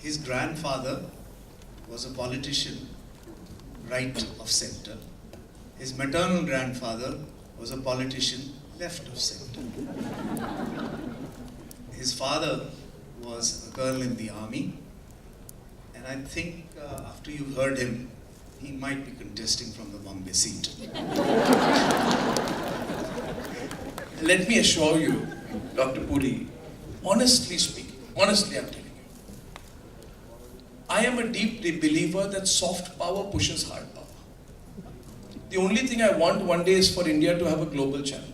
His grandfather was a politician, right of center. His maternal grandfather was a politician, left of center. His father was a colonel in the army, and I think after you've heard him, he might be contesting from the Bombay seat. Let me assure you, Dr. Puri, honestly speaking, honestly I'm telling you, I am a deep believer that soft power pushes hard power. The only thing I want one day is for India to have a global channel.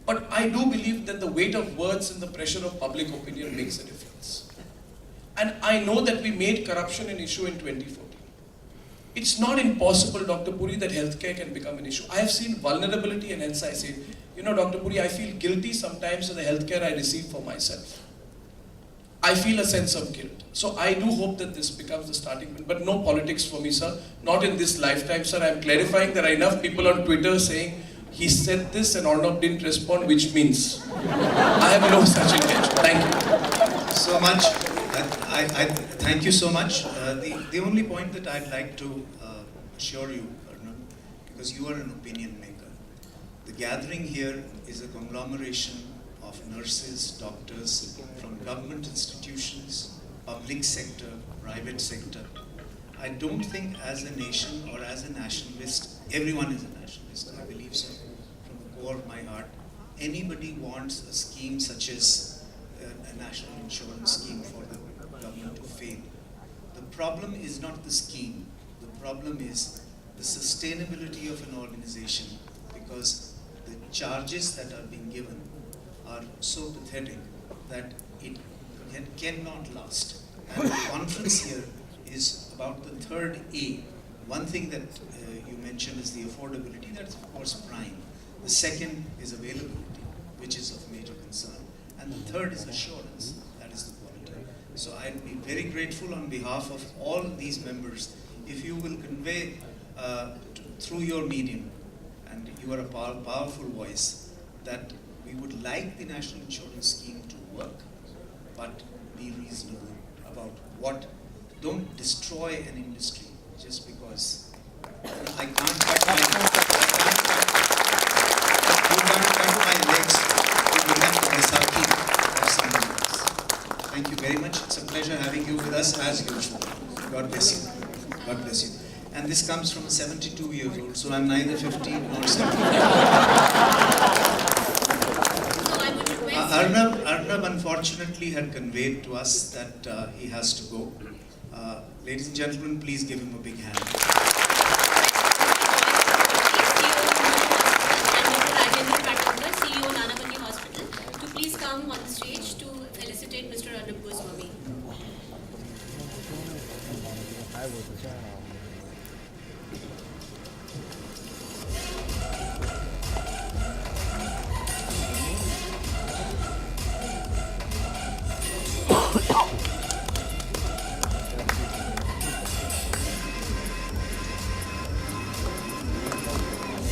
But I do believe that the weight of words and the pressure of public opinion makes a difference. And I know that we made corruption an issue in 2014. It's not impossible, Dr. Puri, that healthcare can become an issue. I have seen vulnerability, and hence I say, Dr. Puri, I feel guilty sometimes for the healthcare I receive for myself. I feel a sense of guilt. So I do hope that this becomes the starting point. But no politics for me, sir. Not in this lifetime, sir. I'm clarifying there are enough people on Twitter saying, he said this and Arnab didn't respond, which means I have no such intention. Thank you. So much. I thank you so much. The only point that I'd like to assure you, Arnab, because you are an opinion maker, the gathering here is a conglomeration of nurses, doctors from government institutions, public sector, private sector. I don't think as a nation or as a nationalist, everyone is a nationalist, I believe so, from the core of my heart. Anybody wants a scheme such as a national insurance scheme for the government to fail. The problem is not the scheme, the problem is the sustainability of an organization, because the charges that are being given are so pathetic that it cannot last. And the conference here is about the third A. One thing that you mentioned is the affordability, that's of course prime. The second is availability, which is of major concern. And the third is assurance, that is the quality. So I'd be very grateful on behalf of all these members if you will convey through your medium, and you are a powerful voice, that we would like the national insurance scheme to work, but be reasonable about what. Don't destroy an industry just because I can't cut my legs to become the Vaisakhi of someone else. Thank you very much. It's a pleasure having you with us as usual. God bless you. God bless you. And this comes from a 72-year-old, so I'm neither 15 nor 17. Arnab unfortunately had conveyed to us that he has to go. Ladies and gentlemen, please give him a big hand. CEO Nanavati Hospital, to please come on the stage to felicitate Mr. Arnab Goswami.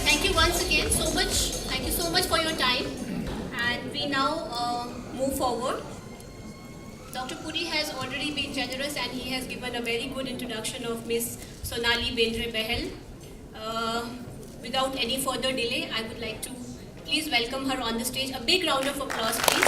Thank you once again so much. Thank you so much for your time. And we now move forward. Dr. Puri has already been generous and he has given a very good introduction of Miss Sonali Bendre. Without any further delay, I would like to please welcome her on the stage. A big round of applause, please.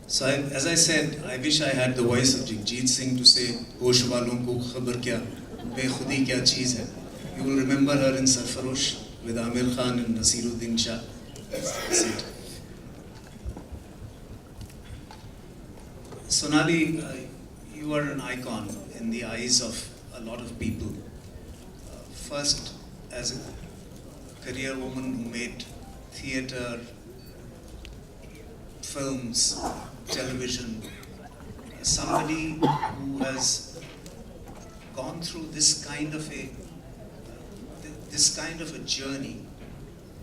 So as I said, I wish I had the voice of Jagjit Singh to say, Hosh walon ko khabar kya, bekhudi kya cheez hai. You will remember her in Sarfarosh with Amir Khan and Nasiruddin Shah. That's it. Sonali, you are an icon in the eyes of a lot of people. First, as a career woman who made theatre, films, television, somebody who has gone through this kind of a journey,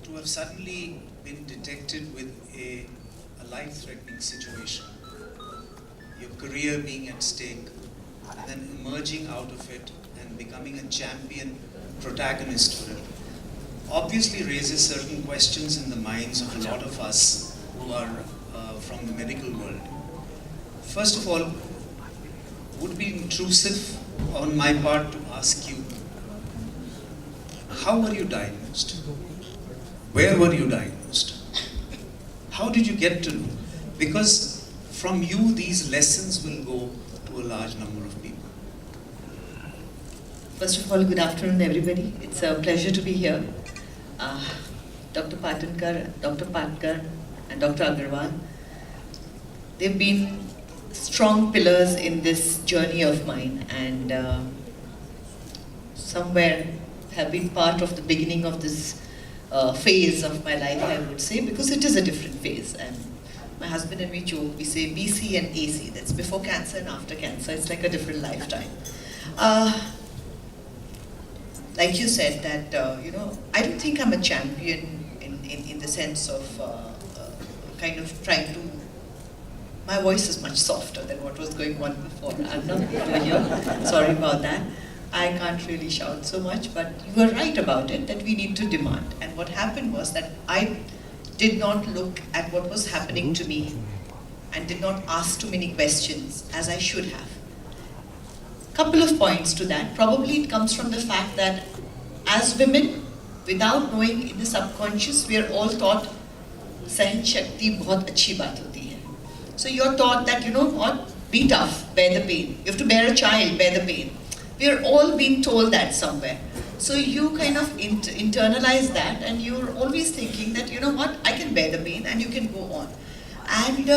to have suddenly been detected with a life-threatening situation, your career being at stake, and then emerging out of it and becoming a champion protagonist for it obviously raises certain questions in the minds of a lot of us who are from the medical world. First of all, would it be intrusive on my part to ask you, how were you diagnosed? Where were you diagnosed? How did you get to know? Because from you, these lessons will go to a large number of people. First of all, good afternoon, everybody. It's a pleasure to be here. Dr. Patankar, Dr. Patkar, and Dr. Agarwal, they've been strong pillars in this journey of mine, and somewhere have been part of the beginning of this phase of my life, I would say, because it is a different phase. And my husband and me joke, we say BC and AC, that's before cancer and after cancer. It's like a different lifetime. Like you said, that I don't think I'm a champion in the sense of kind of trying to. My voice is much softer than what was going on before. I'm not over here. Sorry about that. I can't really shout so much, but you are right about it, that we need to demand. And what happened was that I did not look at what was happening to me and did not ask too many questions as I should have. Couple of points to that. Probably it comes from the fact that as women, without knowing in the subconscious, we are all taught Sahin Shakti bahut achhi baat hoti hai. So you're taught that, you know what, be tough, bear the pain. You have to bear a child, bear the pain. We are all being told that somewhere. So you kind of internalize that, and you're always thinking that, you know what, I can bear the pain and you can go on. And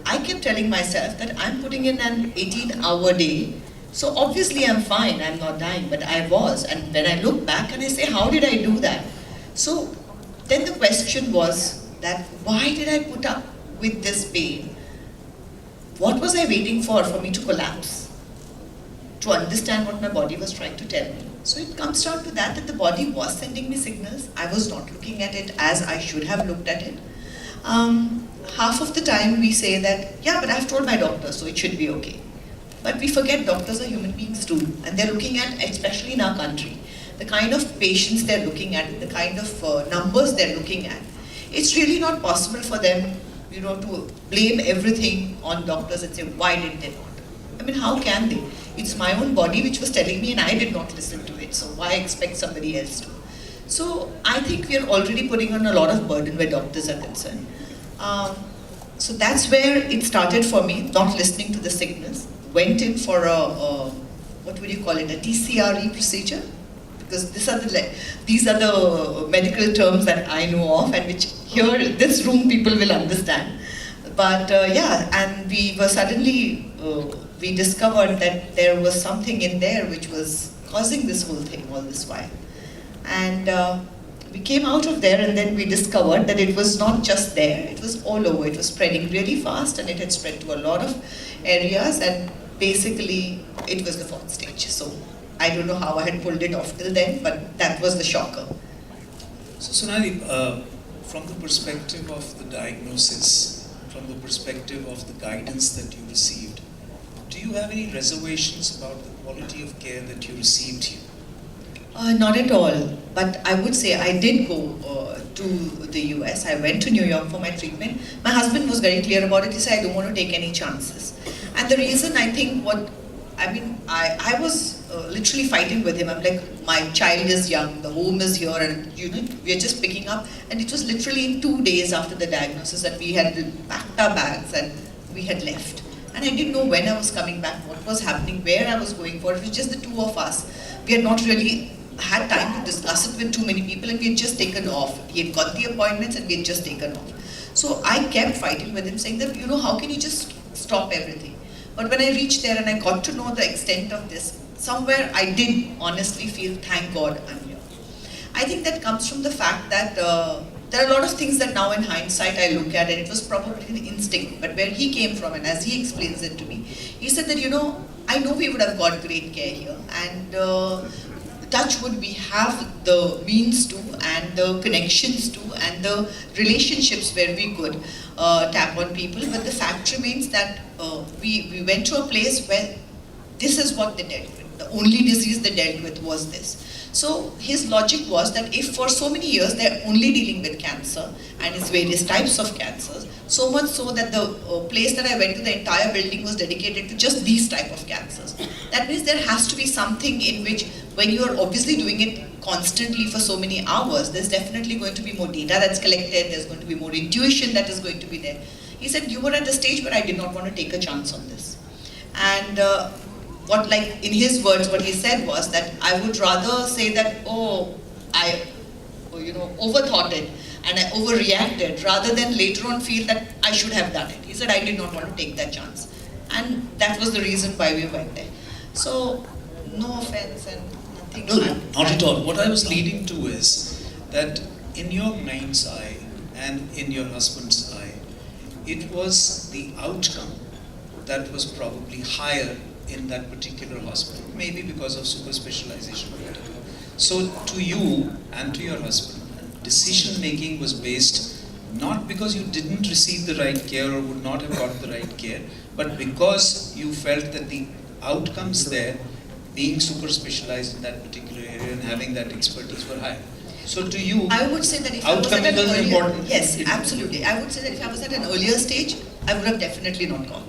I kept telling myself that I'm putting in an 18-hour day. So obviously I'm fine, I'm not dying, but I was. And when I look back and I say, how did I do that? So then the question was that, why did I put up with this pain? What was I waiting for me to collapse? To understand what my body was trying to tell me. So it comes down to that the body was sending me signals. I was not looking at it as I should have looked at it. Half of the time we say that, yeah, but I've told my doctor, so it should be okay. But we forget doctors are human beings too, and they're looking at, especially in our country, the kind of patients they're looking at, the kind of numbers they're looking at. It's really not possible for them, to blame everything on doctors and say, why did they not? I mean, how can they? It's my own body which was telling me and I did not listen to it, so why expect somebody else to? So I think we are already putting on a lot of burden where doctors are concerned. So that's where it started for me, not listening to the signals. Went in for a what would you call it, a TCRE procedure? Because these are the medical terms that I know of, and which here in this room people will understand. But yeah, and we were suddenly, we discovered that there was something in there which was causing this whole thing all this while. And we came out of there, and then we discovered that it was not just there, it was all over. It was spreading really fast, and it had spread to a lot of areas, and basically it was the 4th stage. So I don't know how I had pulled it off till then, but that was the shocker. So Sonali, from the perspective of the diagnosis, from the perspective of the guidance that you received, do you have any reservations about the quality of care that you received here? Not at all, but I would say I did go to the US. I went to New York for my treatment. My husband was very clear about it. He said, I don't want to take any chances. And the reason I think I was literally fighting with him. I'm like, my child is young, the home is here, and we're just picking up. And it was literally in 2 days after the diagnosis that we had packed our bags and we had left. And I didn't know when I was coming back, what was happening, where I was going for. It was just the two of us. We had not really had time to discuss it with too many people, and we had just taken off. He had got the appointments and we had just taken off. So I kept fighting with him, saying that, how can you just stop everything? But when I reached there and I got to know the extent of this, somewhere I did honestly feel, thank God I'm here. I think that comes from the fact that there are a lot of things that now in hindsight I look at, and it was probably an instinct, but where he came from, and as he explains it to me, he said that, I know we would have got great care here, and touch wood, we have the means to, and the connections to, and the relationships where we could tap on people, but the fact remains that we went to a place where this is what they dealt with. The only disease they dealt with was this. So his logic was that if for so many years they're only dealing with cancer and its various types of cancers, so much so that the place that I went to, the entire building was dedicated to just these type of cancers. That means there has to be something in which, when you are obviously doing it constantly for so many hours, there's definitely going to be more data that's collected, there's going to be more intuition that is going to be there. He said, you were at the stage where I did not want to take a chance on this. And in his words, what he said was that I would rather say that, I overthought it and I overreacted, rather than later on feel that I should have done it. He said, I did not want to take that chance. And that was the reason why we went there. So, no offense and nothing. No, not at all. What I was leading to is that in your mind's eye and in your husband's eye, it was the outcome that was probably higher in that particular hospital, maybe because of super specialization or whatever. So to you and to your husband, decision making was based not because you didn't receive the right care or would not have got the right care, but because you felt that the outcomes there, being super specialized in that particular area and having that expertise, were higher. So to you, I would say that if I was outcome at an is earlier, important. yes, absolutely. I would say that if I was at an earlier stage, I would have definitely not gone,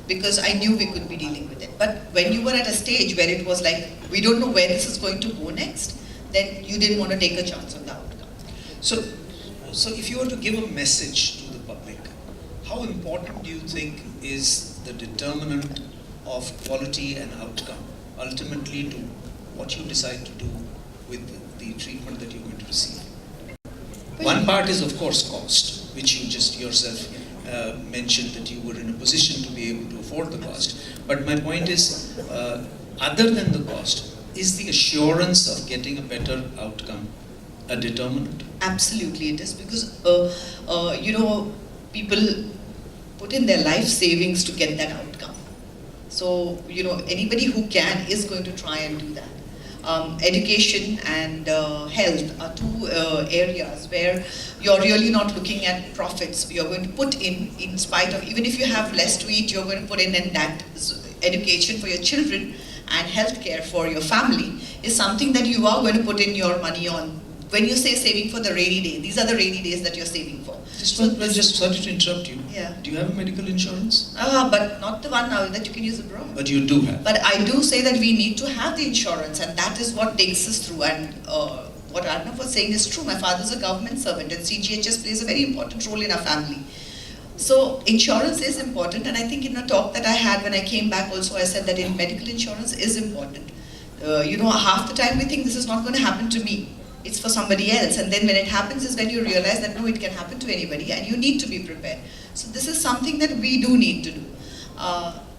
because I knew we could be dealing with it. But when you were at a stage where it was like, we don't know where this is going to go next, then you didn't want to take a chance on the outcome. So if you were to give a message to the public, how important do you think is the determinant of quality and outcome, ultimately to what you decide to do with the treatment that you're going to receive? One part is, of course, cost, which you just yourself mentioned that you were in a position to be able to afford the cost. But my point is, other than the cost, is the assurance of getting a better outcome a determinant? Absolutely it is, because people put in their life savings to get that outcome. So anybody who can is going to try and do that. Education and health are two areas where you're really not looking at profits. You're going to put in spite of, even if you have less to eat, you're going to put in, and that education for your children and healthcare for your family is something that you are going to put in your money on. When you say saving for the rainy day, these are the rainy days that you're saving for. Just sorry to interrupt you. Yeah. Do you have a medical insurance? But not the one that you can use abroad. But you do have. But I do say that we need to have the insurance, and that is what takes us through. And what Arnav was saying is true. My father's a government servant, and CGHS plays a very important role in our family. So insurance is important, and I think in a talk that I had when I came back also, I said that medical insurance is important. Half the time we think this is not going to happen to me. It's for somebody else, and then when it happens is when you realize that no, it can happen to anybody, and you need to be prepared. So this is something that we do need to do.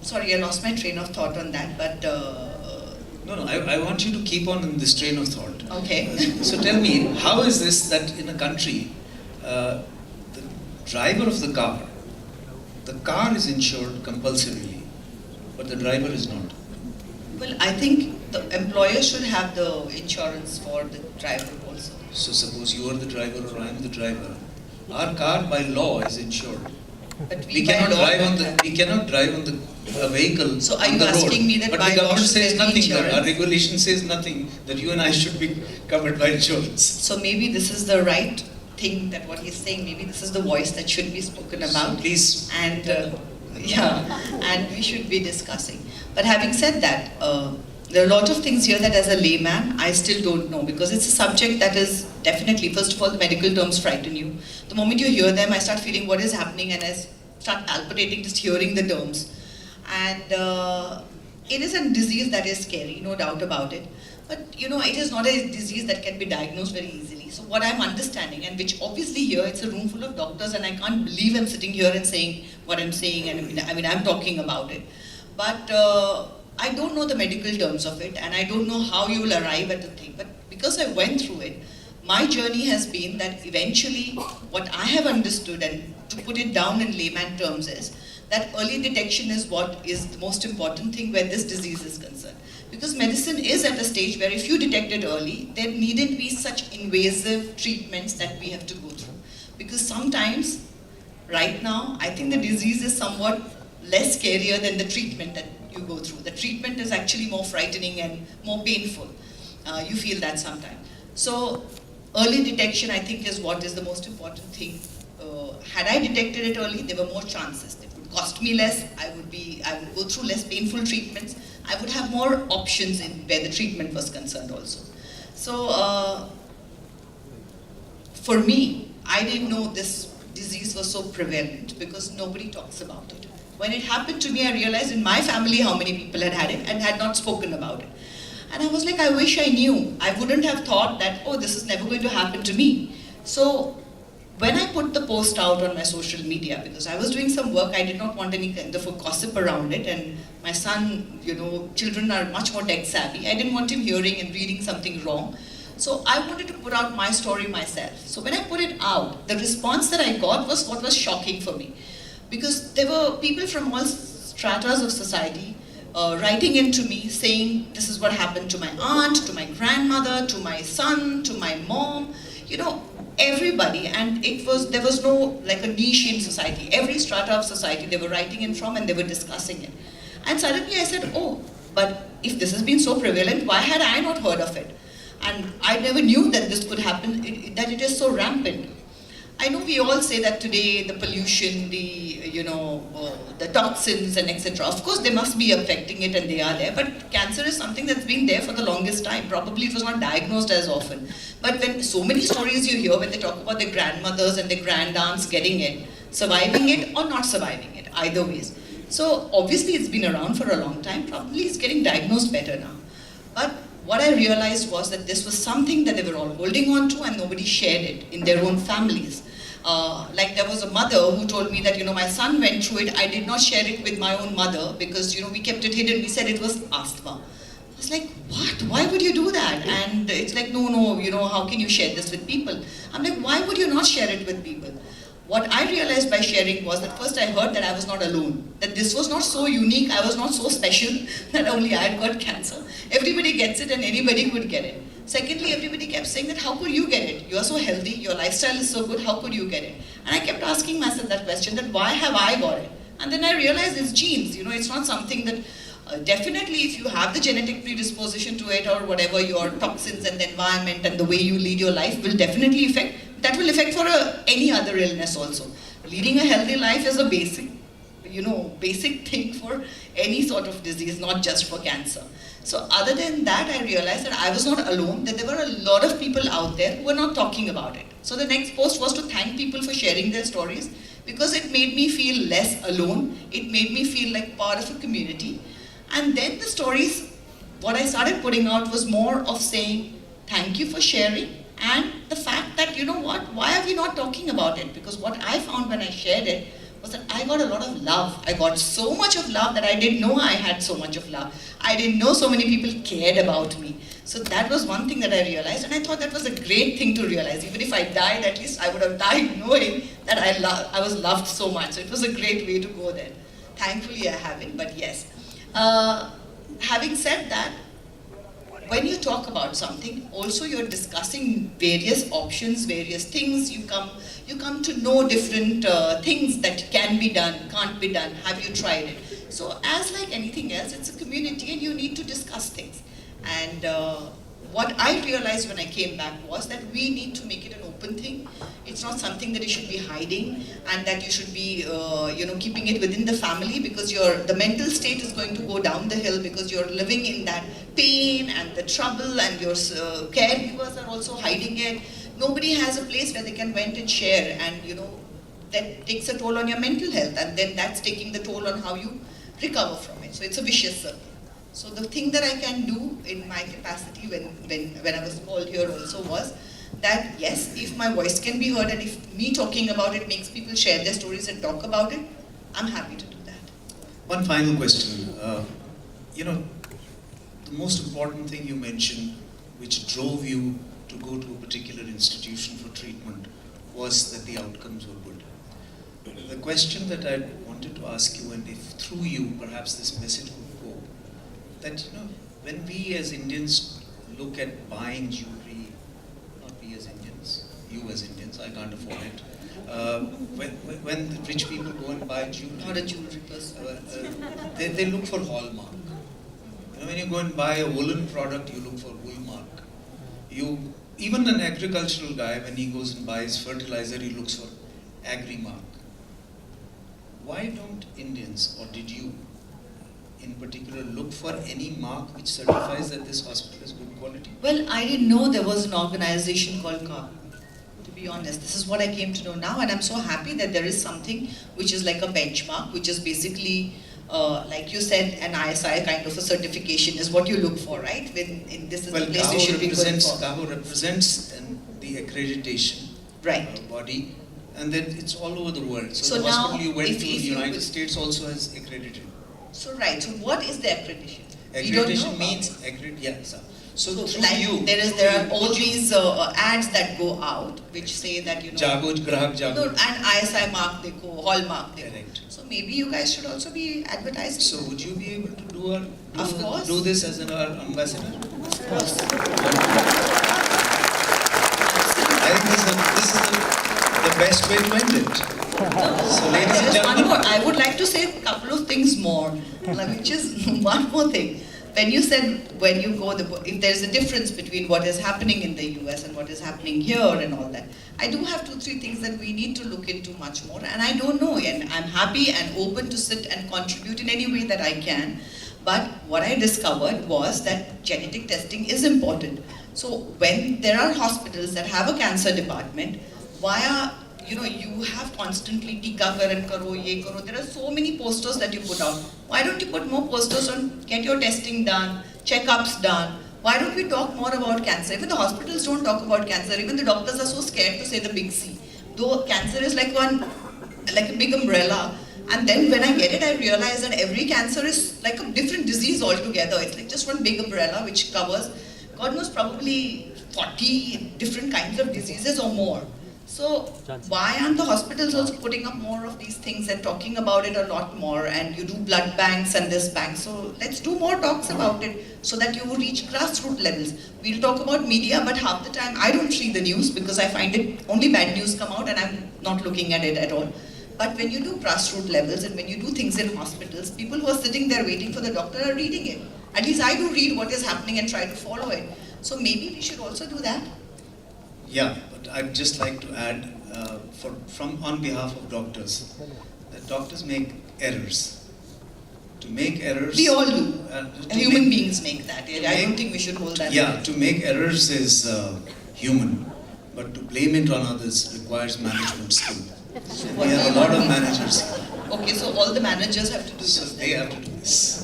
Sorry, I lost my train of thought on that, but... No, I want you to keep on in this train of thought. Okay. So tell me, how is this that in a country, the driver of the car is insured compulsorily, but the driver is not? Well, I think the employer should have the insurance for the driver also. So suppose you are the driver or I am the driver. Our car by law is insured. But We cannot drive on the vehicle. So are on you the road. asking me that but by the law government should says there be nothing. Our insurance? regulation says nothing that you and I should be covered by insurance. So maybe this is the right thing, that what he's saying, maybe this is the voice that should be spoken about. So please. And and we should be discussing. But having said that, there are a lot of things here that as a layman, I still don't know, because it's a subject that is definitely, first of all, the medical terms frighten you. The moment you hear them, I start feeling what is happening, and I start palpitating just hearing the terms. And it is a disease that is scary, no doubt about it. But it is not a disease that can be diagnosed very easily. So what I'm understanding, and which obviously here it's a room full of doctors, and I can't believe I'm sitting here and saying what I'm saying, and I'm talking about it. But I don't know the medical terms of it, and I don't know how you will arrive at the thing. But because I went through it, my journey has been that eventually what I have understood, and to put it down in layman terms, is that early detection is what is the most important thing where this disease is concerned. Because medicine is at a stage where if you detect it early, there needn't be such invasive treatments that we have to go through. Because sometimes, right now, I think the disease is somewhat less scarier than the treatment that you go through. The treatment is actually more frightening and more painful. You feel that sometimes. So early detection, I think, is what is the most important thing. Had I detected it early, there were more chances. It would cost me less. I would go through less painful treatments. I would have more options in where the treatment was concerned also. So for me, I didn't know this disease was so prevalent because nobody talks about it. When it happened to me, I realized in my family how many people had had it and had not spoken about it. And I was like, I wish I knew. I wouldn't have thought that, oh, this is never going to happen to me. So when I put the post out on my social media, because I was doing some work, I did not want any kind of a gossip around it. And my son, children are much more tech savvy. I didn't want him hearing and reading something wrong. So I wanted to put out my story myself. So when I put it out, the response that I got was what was shocking for me. Because there were people from all stratas of society writing into me saying, this is what happened to my aunt, to my grandmother, to my son, to my mom, everybody. And there was no like a niche in society. Every strata of society they were writing in from and they were discussing it. And suddenly I said, oh, but if this has been so prevalent, why had I not heard of it? And I never knew that this could happen, that it is so rampant. I know we all say that today the pollution, the toxins and etc. Of course, they must be affecting it and they are there. But cancer is something that's been there for the longest time. Probably it was not diagnosed as often. But when so many stories you hear when they talk about their grandmothers and their grandaunts getting it, surviving it or not surviving it, either ways. So obviously it's been around for a long time. Probably it's getting diagnosed better now. But what I realized was that this was something that they were all holding on to and nobody shared it in their own families. Like there was a mother who told me that, my son went through it. I did not share it with my own mother because, we kept it hidden. We said it was asthma. I was like, what? Why would you do that? And it's like, no, how can you share this with people? I'm like, why would you not share it with people? What I realized by sharing was that first I heard that I was not alone. That this was not so unique, I was not so special that only I had got cancer. Everybody gets it and anybody could get it. Secondly, everybody kept saying that how could you get it? You are so healthy, your lifestyle is so good, how could you get it? And I kept asking myself that question, that why have I got it? And then I realized it's genes, it's not something that, definitely if you have the genetic predisposition to it or whatever, your toxins and the environment and the way you lead your life will definitely affect, that will affect for any other illness also. Leading a healthy life is a basic thing for any sort of disease, not just for cancer. So other than that, I realized that I was not alone, that there were a lot of people out there who were not talking about it. So the next post was to thank people for sharing their stories because it made me feel less alone. It made me feel like part of a community. And then the stories, what I started putting out was more of saying, thank you for sharing. And the fact that, why are we not talking about it? Because what I found when I shared it was that I got a lot of love. I got so much of love that I didn't know I had so much of love. I didn't know so many people cared about me. So that was one thing that I realized, and I thought that was a great thing to realize. Even if I died, at least I would have died knowing that I was loved so much. So it was a great way to go there. Thankfully I haven't, but yes. Having said that, when you talk about something, also you're discussing various options, various things. You come to know different things that can be done, can't be done. Have you tried it? So as like anything else, it's a community and you need to discuss things. And what I realized when I came back was that we need to make it an open thing. It's not something that you should be hiding and that you should be, keeping it within the family because the mental state is going to go down the hill because you're living in that pain and the trouble and your caregivers are also hiding it. Nobody has a place where they can vent and share and, that takes a toll on your mental health and then that's taking the toll on how you recover from it. So it's a vicious circle. So the thing that I can do in my capacity when I was called here also was that yes, if my voice can be heard and if me talking about it makes people share their stories and talk about it, I'm happy to do that. One final question. The most important thing you mentioned, which drove you to go to a particular institution for treatment, was that the outcomes were good. The question that I wanted to ask you, and if through you perhaps this message would go, that when we as Indians look at buying jewelry, not we as Indians, you as Indians, I can't afford it, when the rich people go and buy jewelry, Not a jewelry person. they look for hallmark. When you go and buy a woolen product, you look for wool mark. Even an agricultural guy, when he goes and buys fertilizer, he looks for agri mark. Why don't Indians, or did you in particular, look for any mark which certifies that this hospital is good quality? Well, I didn't know there was an organization called CAR. To be honest, this is what I came to know now, and I'm so happy that there is something which is like a benchmark, which is basically, like you said, an ISI kind of a certification is what you look for, right? When this is the place you should be going for. GAHO represents the accreditation Right. body, and then it's all over the world. So the now, hospital you went if to in the you United will- States also has accredited. So right, so what is the accreditation? We don't know Accreditation about means it. yeah, sir. So So through like you, there are all these ads that go out which say that Jago, Grahak Jago. and ISI mark dekho, hallmark dekho. Correct. So maybe you guys should also be advertising. So would you be able to Of course. do this as our ambassador? Of course. I think this is the best way to end it. So ladies There and is one gentlemen, more. I would like to say a couple of things more, which is one more thing. When you said when you go, if there is a difference between what is happening in the US and what is happening here and all that, I do have 2-3 things that we need to look into much more, and I don't know, and I'm happy and open to sit and contribute in any way that I can. But what I discovered was that genetic testing is important. So when there are hospitals that have a cancer department, you have constantly टीकाकरण करो, ये करो. There are so many posters that you put out. Why don't you put more posters on get your testing done, checkups done? Why don't we talk more about cancer? Even the hospitals don't talk about cancer. Even the doctors are so scared to say the big C. Though cancer is like a big umbrella. And then when I get it, I realize that every cancer is like a different disease altogether. It's like just one big umbrella which covers, God knows, probably 40 different kinds of diseases or more. So why aren't the hospitals also putting up more of these things and talking about it a lot more? And you do blood banks and this bank. So let's do more talks about it so that you reach grassroots levels. We'll talk about media, but half the time I don't read the news because I find it only bad news come out and I'm not looking at it at all. But when you do grassroots levels and when you do things in hospitals, people who are sitting there waiting for the doctor are reading it. At least I do read what is happening and try to follow it. So maybe we should also do that. yeah, but I'd just like to add, on behalf of doctors, that doctors make errors. To make errors, We all do. to Human make- beings make that. I don't think we should hold that. Yeah, to make errors is human, but to blame it on others requires management skill. So we have a lot of managers here, Okay, so all the managers have to do so this. they have to do this.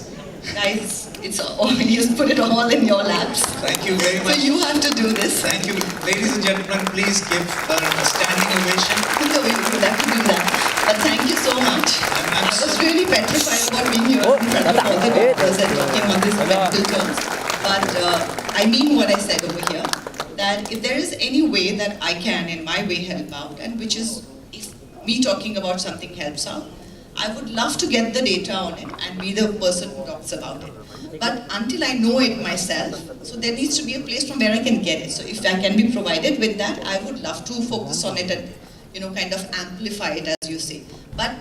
Guys, it's all, you just put it all in your laps. Thank you very So much. you have to do this. Thank you. Ladies and gentlemen, please give her a standing ovation. So we would have to do that. But thank you so much. I'm I was really petrified about being here in front of all the doctors and talking on these medical terms. But I mean what I said over here, that if there is any way that I can, in my way, help out, and which is, if me talking about something helps out, I would love to get the data on it and be the person who talks about it. But until I know it myself, so there needs to be a place from where I can get it. So if I can be provided with that, I would love to focus on it and, kind of amplify it, as you say. But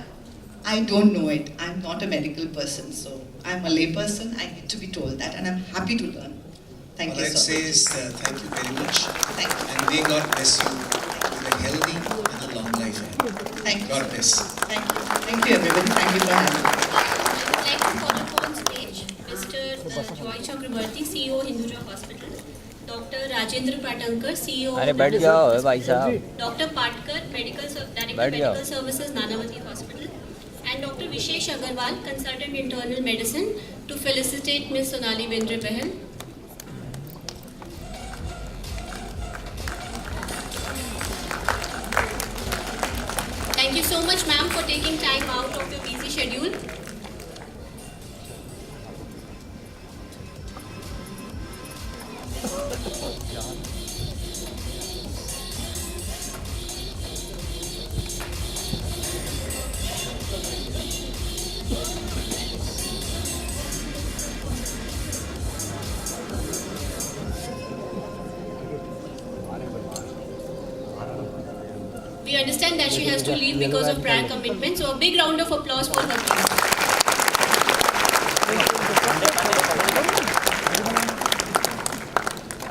I don't know it. I'm not a medical person, so I'm a lay person. I need to be told that, and I'm happy to learn. Thank All you I'd so say much. is thank you very much, Thank you. and may God bless you with a healthy and a long life ahead. Thank you. God bless. Thank you. Thank you, everybody. Thank you for having me. I would like to call upon stage Mr. Joy Chakrabarti, CEO Hinduja Hospital, Dr. Rajendra Patankar, CEO अरे बैठ जाओ भाई साहब. Dr. Patkar, Director बैठ जाओ. Medical Services, Nanavati Hospital, and Dr. Vishesh Agarwal, Consultant Internal Medicine, to felicitate Ms. Sonali Bendre Behel. Thank you so much, ma'am, for taking time out of your busy schedule. We understand that she has to leave because of prior commitment. So a big round of applause for her, please.